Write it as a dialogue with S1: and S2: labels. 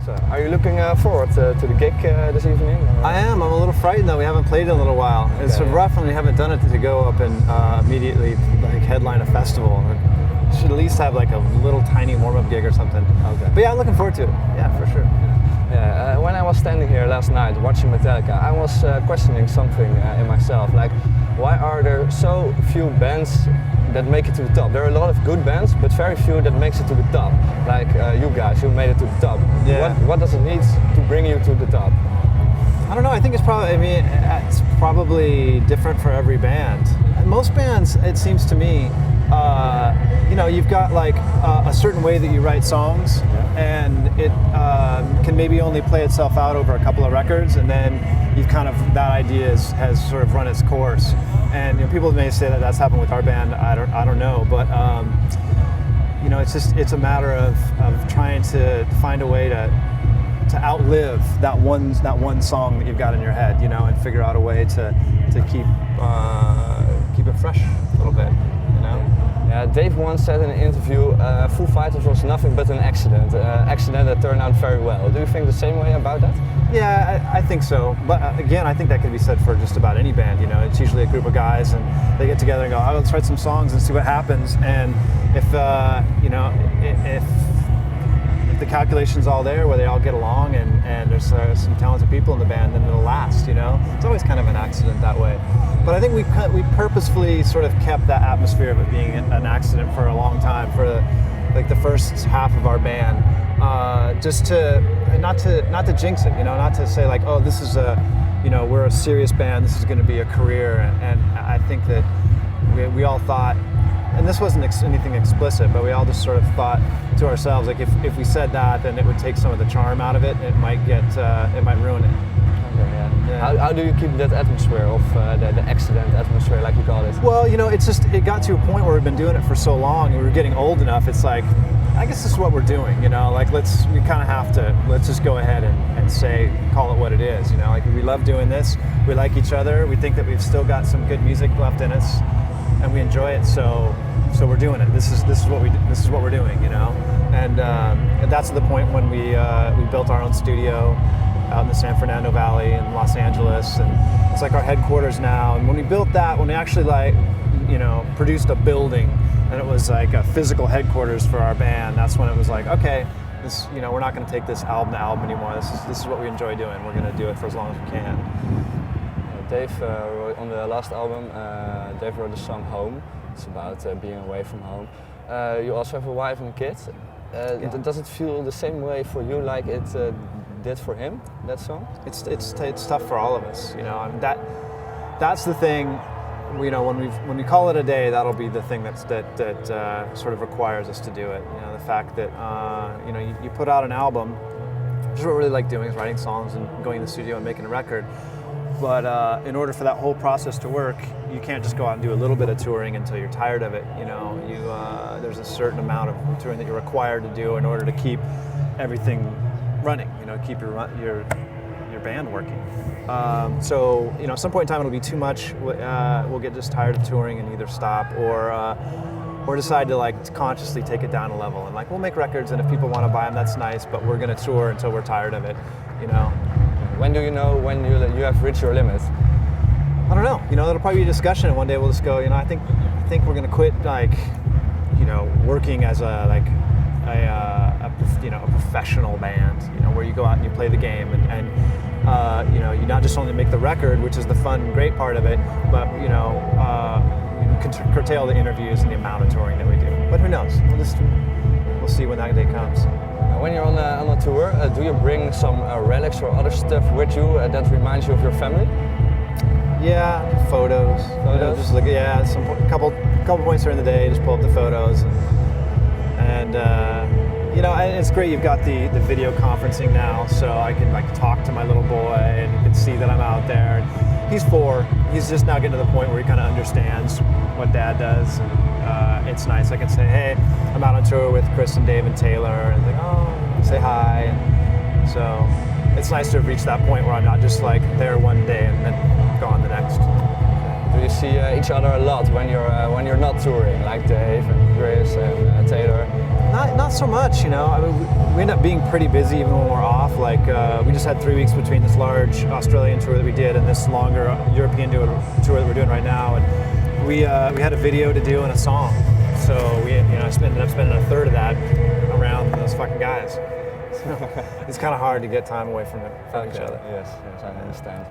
S1: So, are you looking forward to the gig this evening?
S2: I am. I'm a little frightened though. We haven't played in a little while. Okay, it's rough when we haven't done it to go up and immediately like headline a festival. Should at least have like a little tiny warm-up gig or something. Okay. But yeah, I'm looking forward to it. Yeah, for sure.
S1: Yeah. When I was standing here last night watching Metallica, I was questioning something in myself. Like, why are there so few bands that make it to the top? There are a lot of good bands, but very few that makes it to the top. Like you guys, who made it to the top.
S2: Yeah.
S1: What does it need to bring you to the top?
S2: I don't know. I think it's probably. I mean, it's probably different for every band. Most bands, it seems to me, you know, you've got like a certain way that you write songs, and it can maybe only play itself out over a couple of records, and then you've kind of that idea has sort of run its course. And you know, people may say that that's happened with our band. I don't know, but you know, it's a matter of trying to find a way to outlive that one song that you've got in your head, you know, and figure out a way to keep it fresh a little bit, you know.
S1: Yeah, Dave once said in an interview, Foo Fighters was nothing but an accident that turned out very well. Do you think the same way about that?
S2: Yeah, I think so. But again, I think that can be said for just about any band. You know, it's usually a group of guys and they get together and go, oh, let's write some songs and see what happens. And if you know, if the calculation's all there where they all get along and there's some talented people in the band, then it'll last, you know. It's always kind of an accident that way. But I think we purposefully sort of kept that atmosphere of it being an accident for a long time, for like the first half of our band, just to not to jinx it, you know, not to say like, oh, this is you know, we're a serious band, this is going to be a career. And I think that we all thought, and this wasn't anything explicit, but we all just sort of thought to ourselves, like if we said that, then it would take some of the charm out of it. It might ruin it.
S1: Okay, yeah. How do you keep that atmosphere of the accident atmosphere, like you call it?
S2: Well, you know, it got to a point where we've been doing it for so long, and we were getting old enough. It's like, I guess this is what we're doing, you know. Like let's just go ahead and call it what it is, you know. Like we love doing this. We like each other. We think that we've still got some good music left in us, and we enjoy it. So we're doing it. This is what we're doing, you know. And that's the point when we built our own studio out in the San Fernando Valley in Los Angeles, and it's like our headquarters now. And when we built that, when we actually like, you know, produced a building and it was like a physical headquarters for our band, that's when it was like, okay, this, you know, we're not going to take this album to album anymore. This is what we enjoy doing. We're going to do it for as long as we can.
S1: Dave wrote on the last album. Dave wrote the song "Home." It's about being away from home. You also have a wife and a kid. Does it feel the same way for you like it did for him, that song?
S2: It's tough for all of us, you know. I mean, that's the thing. You know, when we call it a day, that'll be the thing that sort of requires us to do it. You know, the fact that you know, you put out an album, which is what we really like doing, is writing songs and going in the studio and making a record. But in order for that whole process to work, you can't just go out and do a little bit of touring until you're tired of it. You know, there's a certain amount of touring that you're required to do in order to keep everything running. You know, keep your band working. So you know, at some point in time it'll be too much. We'll get just tired of touring and either stop or decide to like consciously take it down a level. And like, we'll make records, and if people want to buy them, that's nice. But we're going to tour until we're tired of it. You know.
S1: When do you know when you have reached your limit?
S2: I don't know. You know, it'll probably be a discussion, and one day we'll just go, you know, I think we're going to quit, like, you know, working as a professional band, you know, where you go out and you play the game and you know, you not just only make the record, which is the fun, great part of it, but you know, curtail the interviews and the amount of touring that we do. But who knows? We'll see when that day comes.
S1: When you're on a tour, do you bring some relics or other stuff with you that reminds you of your family?
S2: Yeah, photos. You know, just look. Yeah, couple points during the day, just pull up the photos, and you know, and it's great. You've got the video conferencing now, so I can like talk to my little boy, and he can see that I'm out there. And he's 4. He's just now getting to the point where he kind of understands what Dad does. And it's nice. I can say, hey, I'm out on tour with Chris and Dave and Taylor, and like, oh, say hi. And so it's nice to have reached that point where I'm not just like there one day and then gone the next.
S1: Do you see each other a lot when you're not touring, like Dave and Chris and Taylor?
S2: Not Not so much, you know. I mean, we end up being pretty busy even when we're off. Like we just had 3 weeks between this large Australian tour that we did and this longer European tour that we're doing right now. And we had a video to do and a song. So we, you know, ended up spending a third of that around those fucking guys. So it's kind of hard to get time away from each other.
S1: Yes, I understand.